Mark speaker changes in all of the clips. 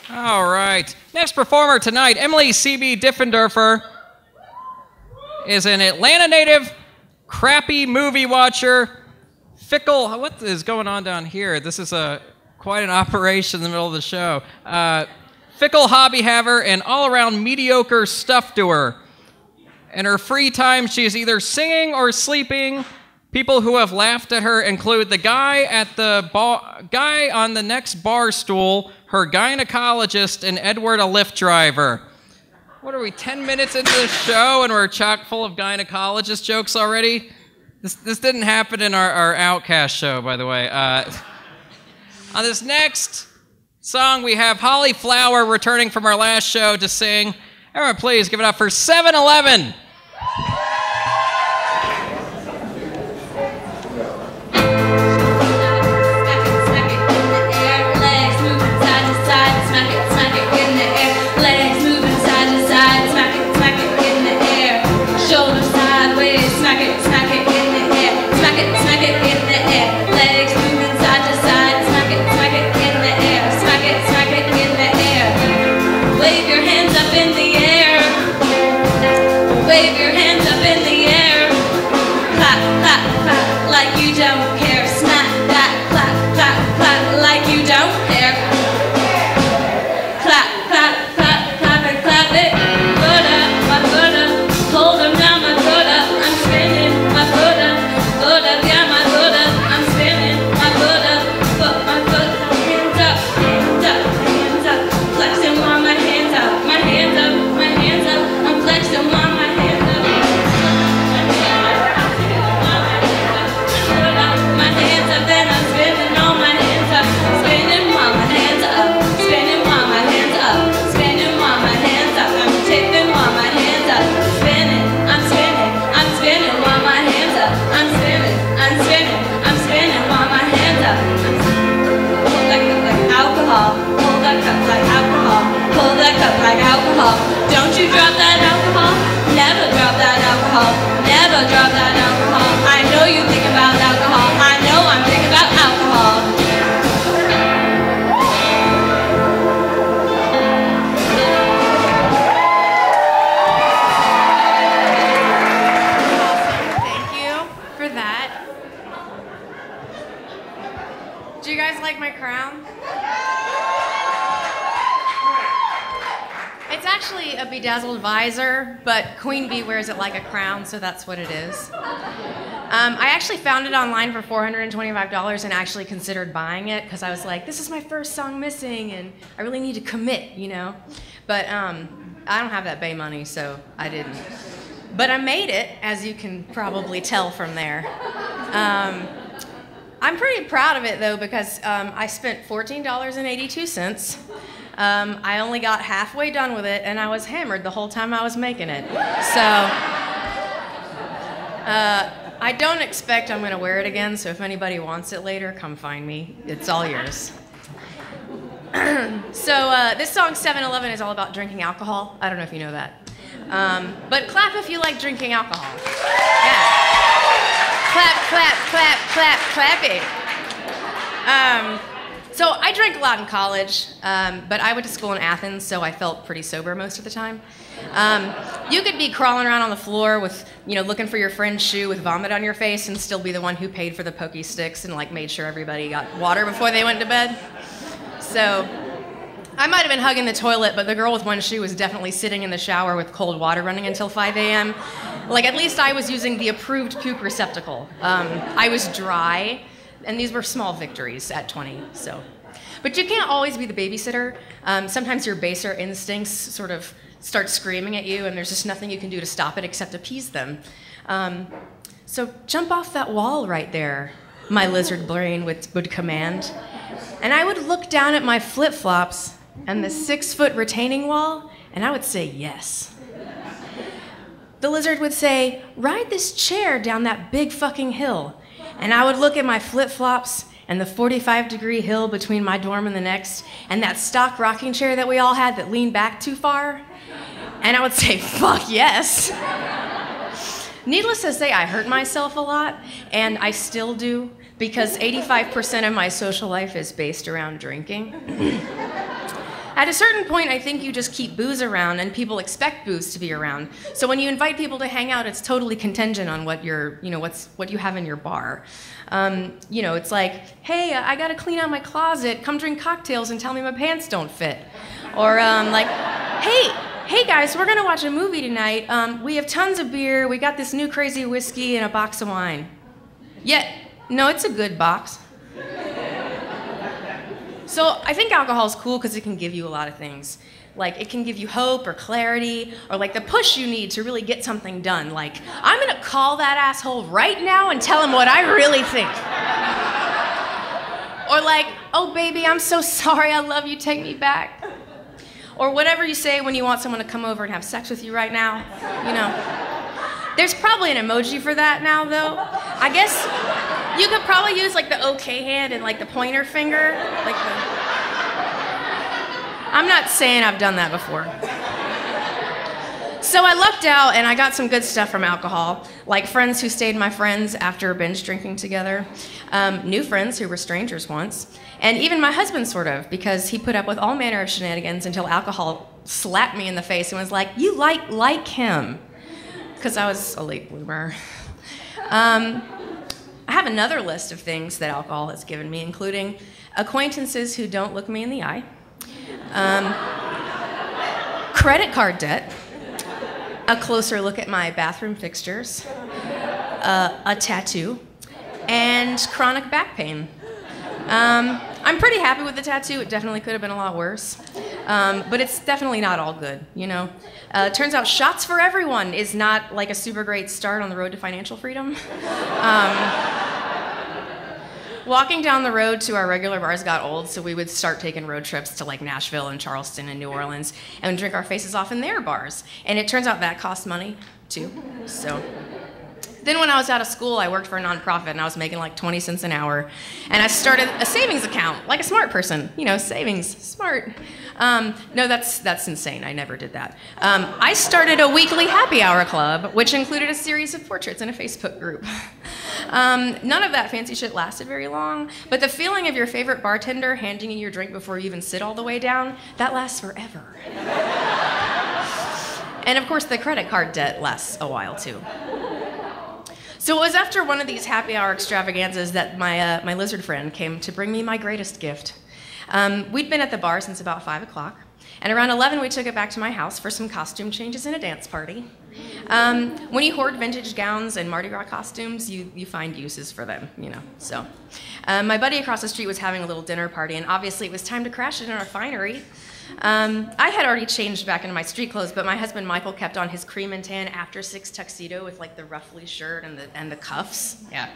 Speaker 1: All right. Next performer tonight, Emily C.B. Diffenderfer, is an Atlanta native, crappy movie watcher, fickle. What is going on down here? This is quite an operation in the middle of the show. Fickle hobby haver and all-around mediocre stuff-doer. In her free time, she is either singing or sleeping. People who have laughed at her include the guy on the next bar stool, her gynecologist, and Edward, a Lyft driver. What are we, 10 minutes into the show and we're chock full of gynecologist jokes already? This didn't happen in our Outcast show, by the way. On this next song, we have Holly Flower returning from our last show to sing. Everyone, please give it up for 7-Eleven.
Speaker 2: Don't you drop that alcohol, never drop that alcohol, never drop that alcohol. I know you think about alcohol, I know I'm thinking about alcohol.
Speaker 3: Awesome, thank you for that. Do you guys like my crown? It's actually a bedazzled visor, but Queen Bee wears it like a crown, so that's what it is. I actually found it online for $425 and actually considered buying it because I was like, this is my first song missing and I really need to commit, you know? But I don't have that Bay money, so I didn't. But I made it, as you can probably tell from there. I'm pretty proud of it, though, because I spent $14.82. I only got halfway done with it, and I was hammered the whole time I was making it. So, I don't expect I'm going to wear it again, so if anybody wants it later, come find me. It's all yours. So, this song, 7-Eleven, is all about drinking alcohol. I don't know if you know that. But clap if you like drinking alcohol. Yeah. Clap, clap, clap, clap, clap it. So I drank a lot in college, but I went to school in Athens, so I felt pretty sober most of the time. You could be crawling around on the floor with, you know, looking for your friend's shoe with vomit on your face and still be the one who paid for the pokey sticks and like made sure everybody got water before they went to bed. So I might have been hugging the toilet, but the girl with one shoe was definitely sitting in the shower with cold water running until 5 a.m. Like, at least I was using the approved puke receptacle. I was dry. And these were small victories at 20, so. But you can't always be the babysitter. Sometimes your baser instincts sort of start screaming at you, and there's just nothing you can do to stop it except appease them. So jump off that wall right there, my lizard brain would command. And I would look down at my flip-flops and the 6-foot retaining wall, and I would say yes. The lizard would say, ride this chair down that big fucking hill. And I would look at my flip-flops and the 45-degree hill between my dorm and the next, and that stock rocking chair that we all had that leaned back too far, and I would say, fuck yes. Needless to say, I hurt myself a lot, and I still do, because 85% of my social life is based around drinking. At a certain point, I think you just keep booze around, and people expect booze to be around. So when you invite people to hang out, it's totally contingent on what what you have in your bar. It's like, hey, I gotta clean out my closet. Come drink cocktails and tell me my pants don't fit. Or hey guys, we're gonna watch a movie tonight. We have tons of beer. We got this new crazy whiskey and a box of wine. No, it's a good box. So I think alcohol is cool because it can give you a lot of things. Like, it can give you hope or clarity, or like the push you need to really get something done. Like, I'm gonna call that asshole right now and tell him what I really think. Or like, oh baby, I'm so sorry, I love you, take me back. Or whatever you say when you want someone to come over and have sex with you right now, There's probably an emoji for that now, though. I guess you could probably use like the okay hand and like the pointer finger. I'm not saying I've done that before. So I lucked out and I got some good stuff from alcohol, like friends who stayed my friends after binge drinking together, new friends who were strangers once, and even my husband sort of, because he put up with all manner of shenanigans until alcohol slapped me in the face and was like, you like him. Because I was a late bloomer. I have another list of things that alcohol has given me, including acquaintances who don't look me in the eye, credit card debt, a closer look at my bathroom fixtures, a tattoo, and chronic back pain. I'm pretty happy with the tattoo. It definitely could have been a lot worse. But it's definitely not all good, Turns out shots for everyone is not like a super great start on the road to financial freedom. Walking down the road to our regular bars got old, so we would start taking road trips to like Nashville and Charleston and New Orleans and drink our faces off in their bars. And it turns out that cost money, too. So then when I was out of school, I worked for a nonprofit and I was making like 20 cents an hour. And I started a savings account, like a smart person. Savings, smart. No, that's insane. I never did that. I started a weekly happy hour club, which included a series of portraits and a Facebook group. None of that fancy shit lasted very long, but the feeling of your favorite bartender handing you your drink before you even sit all the way down, that lasts forever. And of course, the credit card debt lasts a while too. So it was after one of these happy hour extravaganzas that my lizard friend came to bring me my greatest gift. We'd been at the bar since about 5 o'clock, and around 11 we took it back to my house for some costume changes and a dance party. When you hoard vintage gowns and Mardi Gras costumes, you find uses for them, So my buddy across the street was having a little dinner party, and obviously it was time to crash it in our finery. I had already changed back into my street clothes, but my husband Michael kept on his cream and tan after six tuxedo with like the ruffly shirt and the cuffs. Yeah,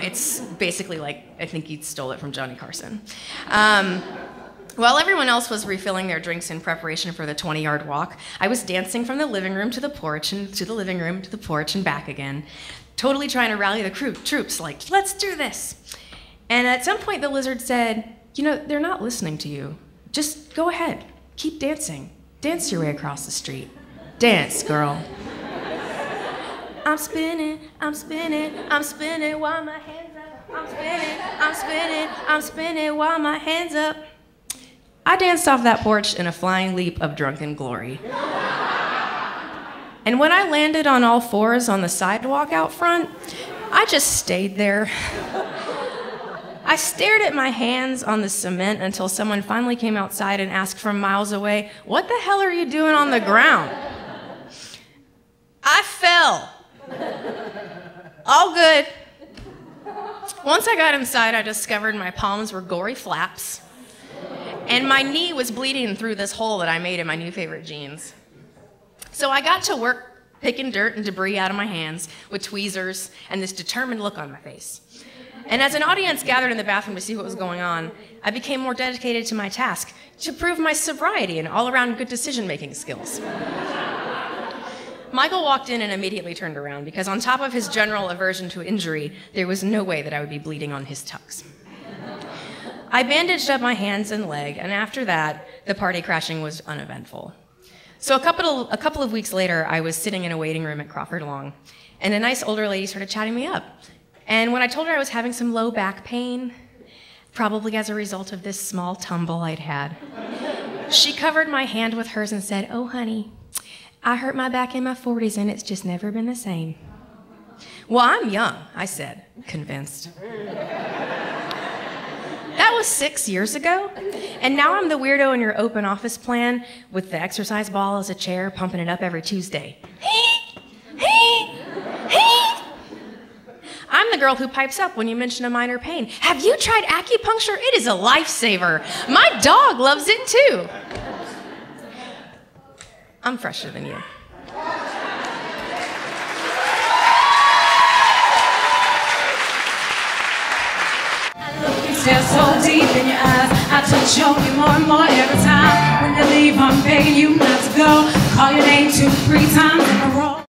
Speaker 3: it's basically like I think he stole it from Johnny Carson. While everyone else was refilling their drinks in preparation for the 20-yard walk, I was dancing from the living room to the porch and to the living room to the porch and back again, totally trying to rally the troops. Like, let's do this. And at some point, the lizard said, they're not listening to you. Just go ahead. Keep dancing. Dance your way across the street. Dance, girl. I'm spinning, I'm spinning, I'm spinning while my hands up. I'm spinning, I'm spinning, I'm spinning while my hands up. I danced off that porch in a flying leap of drunken glory. And when I landed on all fours on the sidewalk out front, I just stayed there. I stared at my hands on the cement until someone finally came outside and asked from miles away, "What the hell are you doing on the ground?" I fell. All good. Once I got inside, I discovered my palms were gory flaps, and my knee was bleeding through this hole that I made in my new favorite jeans. So I got to work picking dirt and debris out of my hands with tweezers and this determined look on my face. And as an audience gathered in the bathroom to see what was going on, I became more dedicated to my task to prove my sobriety and all-around good decision-making skills. Michael walked in and immediately turned around because on top of his general aversion to injury, there was no way that I would be bleeding on his tux. I bandaged up my hands and leg, and after that, the party crashing was uneventful. So a couple of weeks later, I was sitting in a waiting room at Crawford Long, and a nice older lady started chatting me up. And when I told her I was having some low back pain, probably as a result of this small tumble I'd had, She covered my hand with hers and said, "Oh, honey, I hurt my back in my 40s and it's just never been the same." "Well, I'm young," I said, convinced. That was 6 years ago, and now I'm the weirdo in your open office plan with the exercise ball as a chair, pumping it up every Tuesday. I'm the girl who pipes up when you mention a minor pain. "Have you tried acupuncture? It is a lifesaver. My dog loves it too." I'm fresher than you.
Speaker 2: Stare so deep in your eyes, I touch on you more and more every time. When you leave, I'm begging you not to go. Call your name 2, 3 times in a row.